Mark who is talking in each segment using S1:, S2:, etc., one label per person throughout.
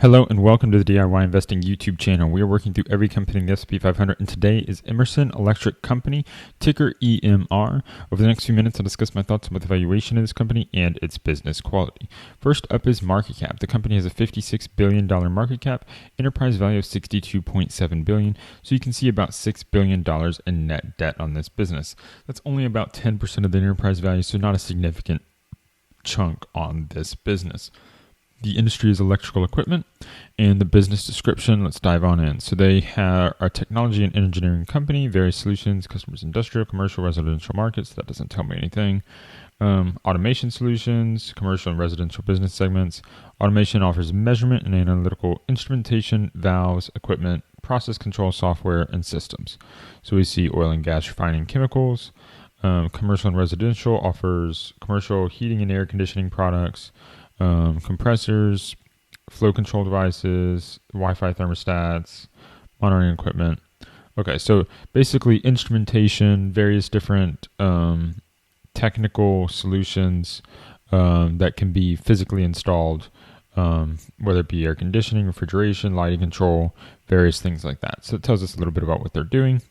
S1: Hello and welcome to the DIY Investing YouTube channel. We are working through every company in the S&P 500, and today is Emerson Electric Company, ticker EMR. Over the next few minutes, I'll discuss my thoughts on the valuation of this company and its business quality. First up is market cap. The company has a $56 billion market cap, enterprise value of $62.7 billion, so you can see about $6 billion in net debt on this business. That's only about 10% of the enterprise value, so not a significant chunk on this business. The industry is electrical equipment, and the business description, let's dive on in. So they are a technology and engineering company, various solutions, customers, industrial, commercial, residential markets. That doesn't tell me anything. Automation solutions, commercial and residential business segments. Automation offers measurement and analytical instrumentation, valves, equipment, process control software, and systems. So we see oil and gas refining chemicals. Commercial and residential offers commercial heating and air conditioning products, compressors, flow control devices, Wi-Fi thermostats, monitoring equipment. Okay, so basically instrumentation, various different technical solutions that can be physically installed, whether it be air conditioning, refrigeration, lighting control, various things like that. So it tells us a little bit about what they're doing.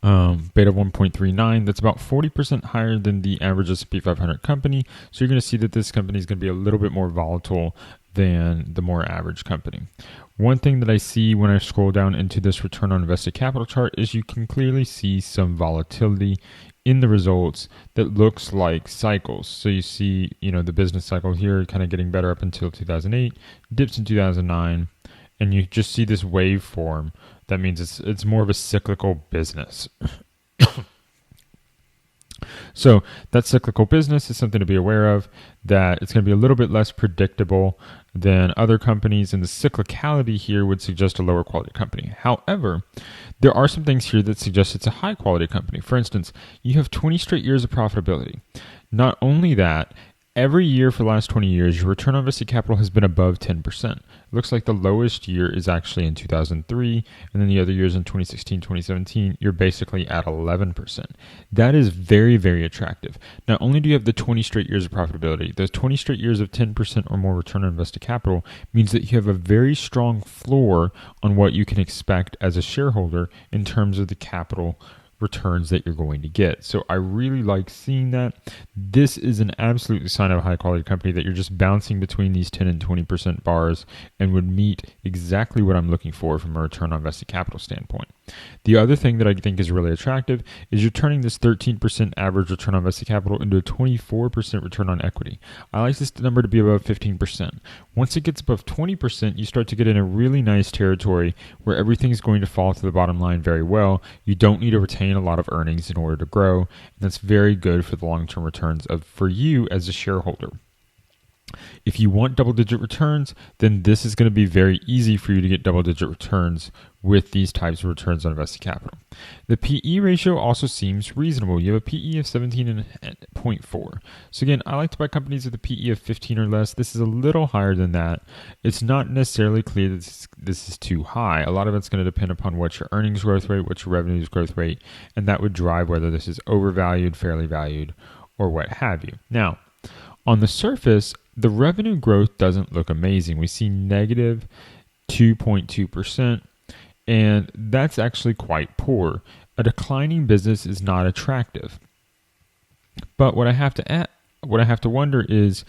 S1: Beta 1.39, that's about 40% higher than the average S&P 500 company. So you're going to see that this company is going to be a little bit more volatile than the more average company. One thing that I see when I scroll down into this return on invested capital chart is you can clearly see some volatility in the results that looks like cycles. So you see, the business cycle here kind of getting better up until 2008, dips in 2009, and you just see this waveform. That means it's more of a cyclical business. So that cyclical business is something to be aware of, that it's going to be a little bit less predictable than other companies, and the cyclicality here would suggest a lower quality company. However, there are some things here that suggest it's a high quality company. For instance, you have 20 straight years of profitability. Not only that, every year for the last 20 years, your return on invested capital has been above 10%. It looks like the lowest year is actually in 2003, and then the other years in 2016, 2017, you're basically at 11%. That is very, very attractive. Not only do you have the 20 straight years of profitability, those 20 straight years of 10% or more return on invested capital means that you have a very strong floor on what you can expect as a shareholder in terms of the capital returns that you're going to get. So I really like seeing that. This is an absolute sign of a high quality company, that you're just bouncing between these 10 and 20% bars and would meet exactly what I'm looking for from a return on invested capital standpoint. The other thing that I think is really attractive is you're turning this 13% average return on invested capital into a 24% return on equity. I like this number to be above 15%. Once it gets above 20%, you start to get in a really nice territory where everything's going to fall to the bottom line very well. You don't need to retain a lot of earnings in order to grow, and that's very good for the long-term returns for you as a shareholder. If you want double-digit returns, then this is going to be very easy for you to get double-digit returns with these types of returns on invested capital. The PE ratio also seems reasonable. You have a PE of 17.4. So again, I like to buy companies with a PE of 15 or less. This is a little higher than that. It's not necessarily clear that this is too high. A lot of it's going to depend upon what's your earnings growth rate, what's your revenues growth rate, and that would drive whether this is overvalued, fairly valued, or what have you. Now, on the surface, the revenue growth doesn't look amazing. We see negative 2.2%, and that's actually quite poor. A declining business is not attractive. But what I have to wonder is,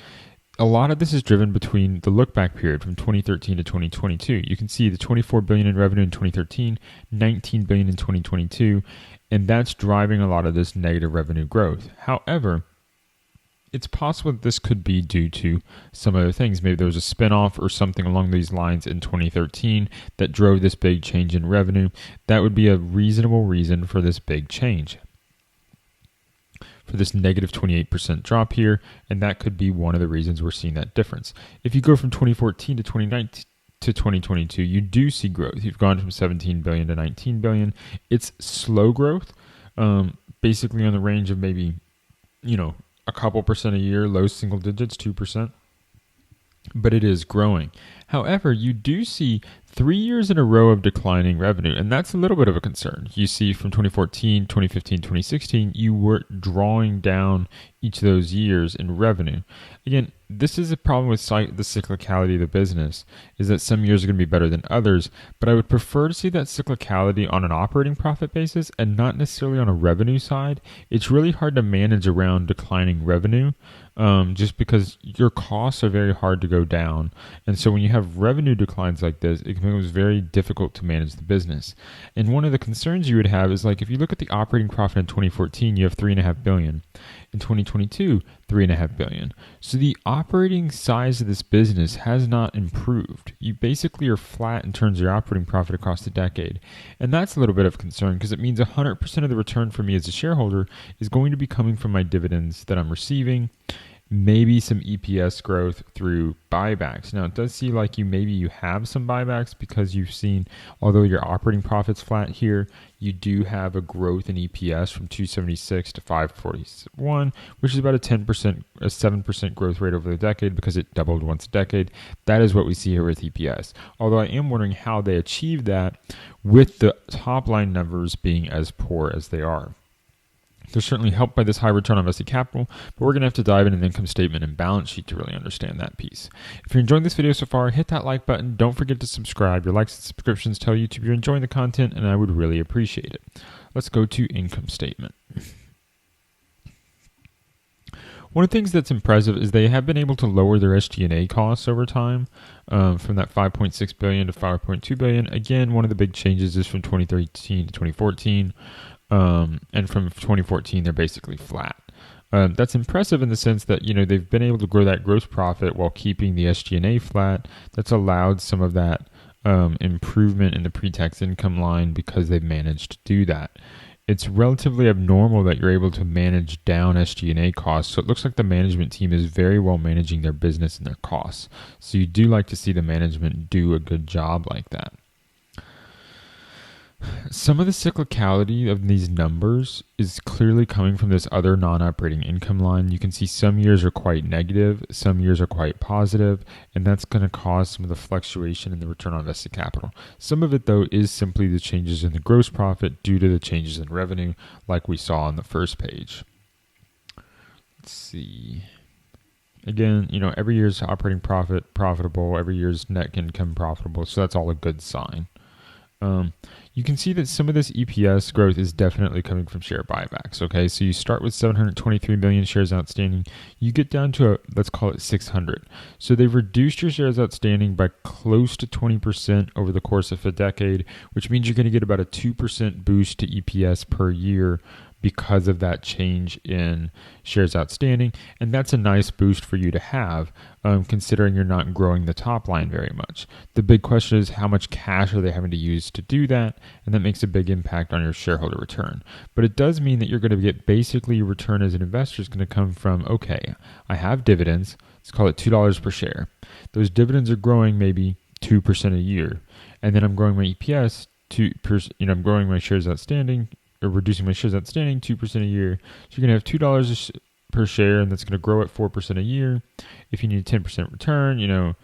S1: a lot of this is driven between the look-back period from 2013 to 2022. You can see the $24 billion in revenue in 2013, $19 billion in 2022, and that's driving a lot of this negative revenue growth. However, it's possible that this could be due to some other things. Maybe there was a spinoff or something along these lines in 2013 that drove this big change in revenue. That would be a reasonable reason for this big change, for this negative 28% drop here, and that could be one of the reasons we're seeing that difference. If you go from 2014 to 2019 to 2022, you do see growth. You've gone from 17 billion to 19 billion. It's slow growth, basically on the range of maybe, a couple percent a year, low single digits, 2%, but it is growing. However, you do see 3 years in a row of declining revenue, and that's a little bit of a concern. You see from 2014, 2015, 2016, you were drawing down each of those years in revenue. Again, this is a problem with the cyclicality of the business, is that some years are going to be better than others, but I would prefer to see that cyclicality on an operating profit basis and not necessarily on a revenue side. It's really hard to manage around declining revenue, just because your costs are very hard to go down. And so when you have revenue declines like this, it becomes very difficult to manage the business. And one of the concerns you would have is, like, if you look at the operating profit in 2014, you have $3.5 billion. In 2022, $3.5 billion. So the operating size of this business has not improved. You basically are flat in terms of your operating profit across the decade. And that's a little bit of concern, because it means 100% of the return for me as a shareholder is going to be coming from my dividends that I'm receiving, maybe some EPS growth through buybacks. Now, it does seem like you have some buybacks, because you've seen, although your operating profit's flat here, you do have a growth in EPS from 276 to 541, which is about a 7% growth rate over the decade, because it doubled once a decade. That is what we see here with EPS. Although I am wondering how they achieve that with the top line numbers being as poor as they are. They're certainly helped by this high return on invested capital, but we're going to have to dive into an income statement and balance sheet to really understand that piece. If you're enjoying this video so far, hit that like button. Don't forget to subscribe. Your likes and subscriptions tell YouTube you're enjoying the content, and I would really appreciate it. Let's go to income statement. One of the things that's impressive is they have been able to lower their SG&A costs over time, from that $5.6 billion to $5.2 billion. Again, one of the big changes is from 2013 to 2014. And from 2014, they're basically flat. That's impressive in the sense that, they've been able to grow that gross profit while keeping the SG&A flat. That's allowed some of that improvement in the pre-tax income line, because they've managed to do that. It's relatively abnormal that you're able to manage down SG&A costs. So it looks like the management team is very well managing their business and their costs. So you do like to see the management do a good job like that. Some of the cyclicality of these numbers is clearly coming from this other non-operating income line. You can see some years are quite negative, some years are quite positive, and that's going to cause some of the fluctuation in the return on invested capital. Some of it, though, is simply the changes in the gross profit due to the changes in revenue, like we saw on the first page. Let's see. Again, every year's operating profit profitable, every year's net income profitable, so that's all a good sign. You can see that some of this EPS growth is definitely coming from share buybacks. Okay, so you start with 723 million shares outstanding. You get down to let's call it 600. So they've reduced your shares outstanding by close to 20% over the course of a decade, which means you're going to get about a 2% boost to EPS per year because of that change in shares outstanding. And that's a nice boost for you to have, considering you're not growing the top line very much. The big question is, how much cash are they having to use to do that? And that makes a big impact on your shareholder return. But it does mean that you're going to get basically your return as an investor is going to come from, okay, I have dividends. Let's call it $2 per share. Those dividends are growing maybe 2% a year. And then I'm growing my EPS I'm growing my shares outstanding, or reducing my shares outstanding 2% a year. So you're going to have $2 per share, and that's going to grow at 4% a year. If you need a 10% return,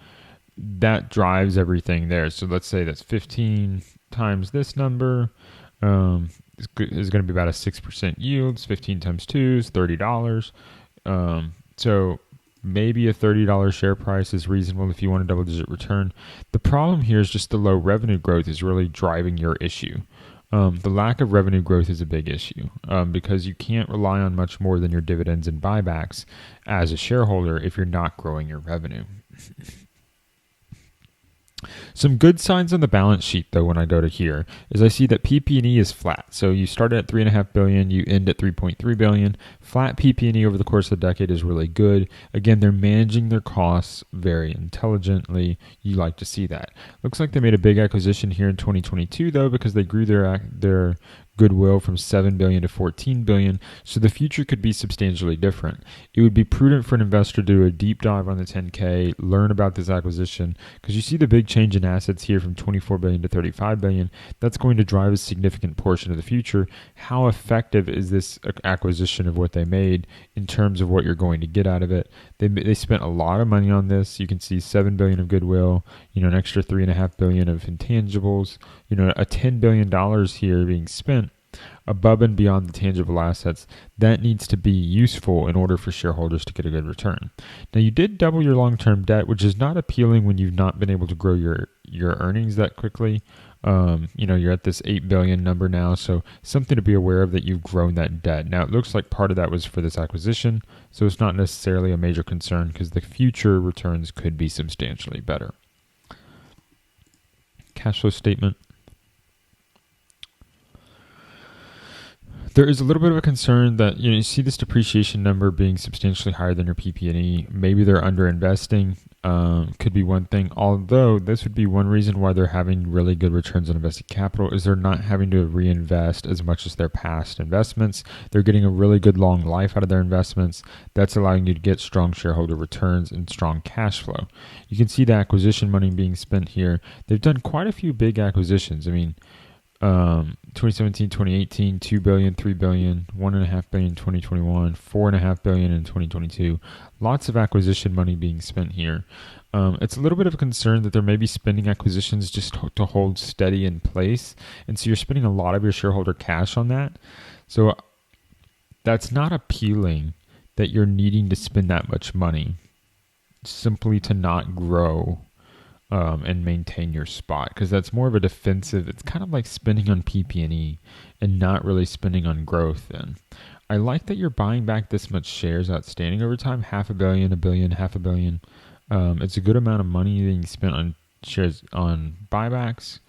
S1: that drives everything there. So let's say that's 15 times this number is going to be about a 6% yield. 15 times 2 is $30. So maybe a $30 share price is reasonable if you want a double-digit return. The problem here is just the low revenue growth is really driving your issue. The lack of revenue growth is a big issue, because you can't rely on much more than your dividends and buybacks as a shareholder if you're not growing your revenue. Some good signs on the balance sheet, though, when I go to here, is I see that PP&E is flat. So you start at $3.5 billion, you end at $3.3 billion. Flat PP&E over the course of the decade is really good. Again, they're managing their costs very intelligently. You like to see that. Looks like they made a big acquisition here in 2022, though, because they grew their goodwill from $7 billion to $14 billion, so the future could be substantially different. It would be prudent for an investor to do a deep dive on the 10K, learn about this acquisition, because you see the big change in assets here from $24 billion to $35 billion. That's going to drive a significant portion of the future. How effective is this acquisition of what they made in terms of what you're going to get out of it? They spent a lot of money on this. You can see $7 billion of goodwill, an extra $3.5 billion of intangibles, a $10 billion here being spent. above and beyond the tangible assets, that needs to be useful in order for shareholders to get a good return. Now, you did double your long-term debt, which is not appealing when you've not been able to grow your earnings that quickly. You're at this 8 billion number now, so something to be aware of that you've grown that debt. Now, it looks like part of that was for this acquisition, so it's not necessarily a major concern because the future returns could be substantially better. Cash flow statement. There is a little bit of a concern that you see this depreciation number being substantially higher than your PP&E. Maybe they're underinvesting. Could be one thing. Although this would be one reason why they're having really good returns on invested capital is they're not having to reinvest as much as their past investments. They're getting a really good long life out of their investments. That's allowing you to get strong shareholder returns and strong cash flow. You can see the acquisition money being spent here. They've done quite a few big acquisitions. 2017, 2018, 2 billion, 3 billion, 1.5 billion in 2021, 4.5 billion in 2022. Lots of acquisition money being spent here. It's a little bit of a concern that there may be spending acquisitions just to hold steady in place. And so you're spending a lot of your shareholder cash on that. So that's not appealing that you're needing to spend that much money simply to not grow and maintain your spot, because that's more of a defensive. It's kind of like spending on PP&E and not really spending on growth. And I like that you're buying back this much shares outstanding over time, 500 million, 1 billion, 500 million. It's a good amount of money being spent on shares on buybacks.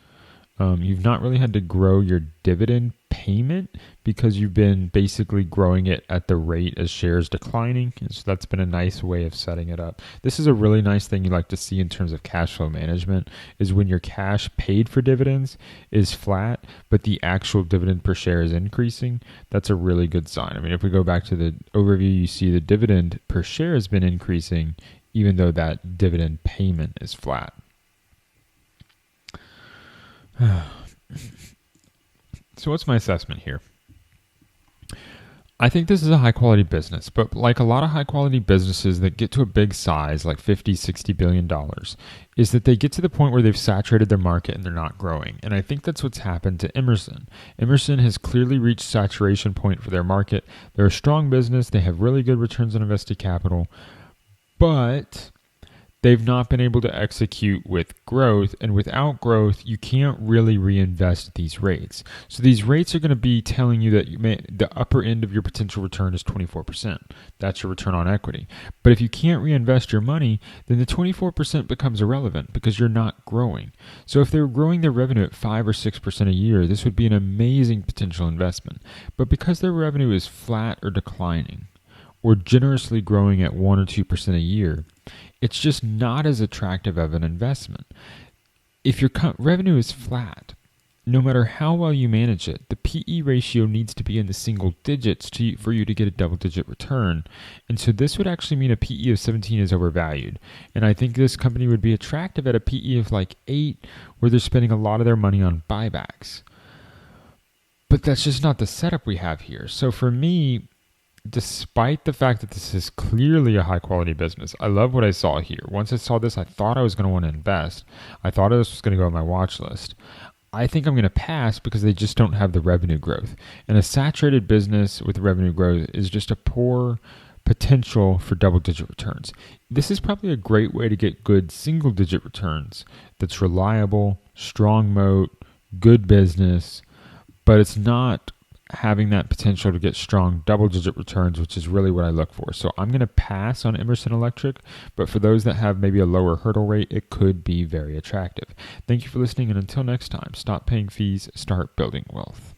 S1: You've not really had to grow your dividend payment because you've been basically growing it at the rate as shares declining. And so that's been a nice way of setting it up. This is a really nice thing you like to see in terms of cash flow management is when your cash paid for dividends is flat, but the actual dividend per share is increasing. That's a really good sign. If we go back to the overview, you see the dividend per share has been increasing even though that dividend payment is flat. So what's my assessment here? I think this is a high quality business, but like a lot of high quality businesses that get to a big size, like $50-60 billion, is that they get to the point where they've saturated their market and they're not growing. And I think that's what's happened to Emerson. Emerson has clearly reached saturation point for their market. They're a strong business. They have really good returns on invested capital, but they've not been able to execute with growth, and without growth, you can't really reinvest at these rates. So these rates are going to be telling you that the upper end of your potential return is 24%. That's your return on equity. But if you can't reinvest your money, then the 24% becomes irrelevant because you're not growing. So if they were growing their revenue at 5 or 6% a year, this would be an amazing potential investment. But because their revenue is flat or declining, or generously growing at 1 or 2% a year, it's just not as attractive of an investment. If your revenue is flat, no matter how well you manage it, the PE ratio needs to be in the single digits for you to get a double-digit return. And so this would actually mean a PE of 17 is overvalued. And I think this company would be attractive at a PE of like 8, where they're spending a lot of their money on buybacks. But that's just not the setup we have here. So for me, despite the fact that this is clearly a high quality business, I love what I saw here. Once I saw this, I thought I was going to want to invest. I thought this was going to go on my watch list. I think I'm going to pass because they just don't have the revenue growth. And a saturated business with revenue growth is just a poor potential for double-digit returns. This is probably a great way to get good single-digit returns that's reliable, strong moat, good business, but it's not having that potential to get strong double-digit returns, which is really what I look for. So I'm going to pass on Emerson Electric, but for those that have maybe a lower hurdle rate, it could be very attractive. Thank you for listening, and until next time, stop paying fees, start building wealth.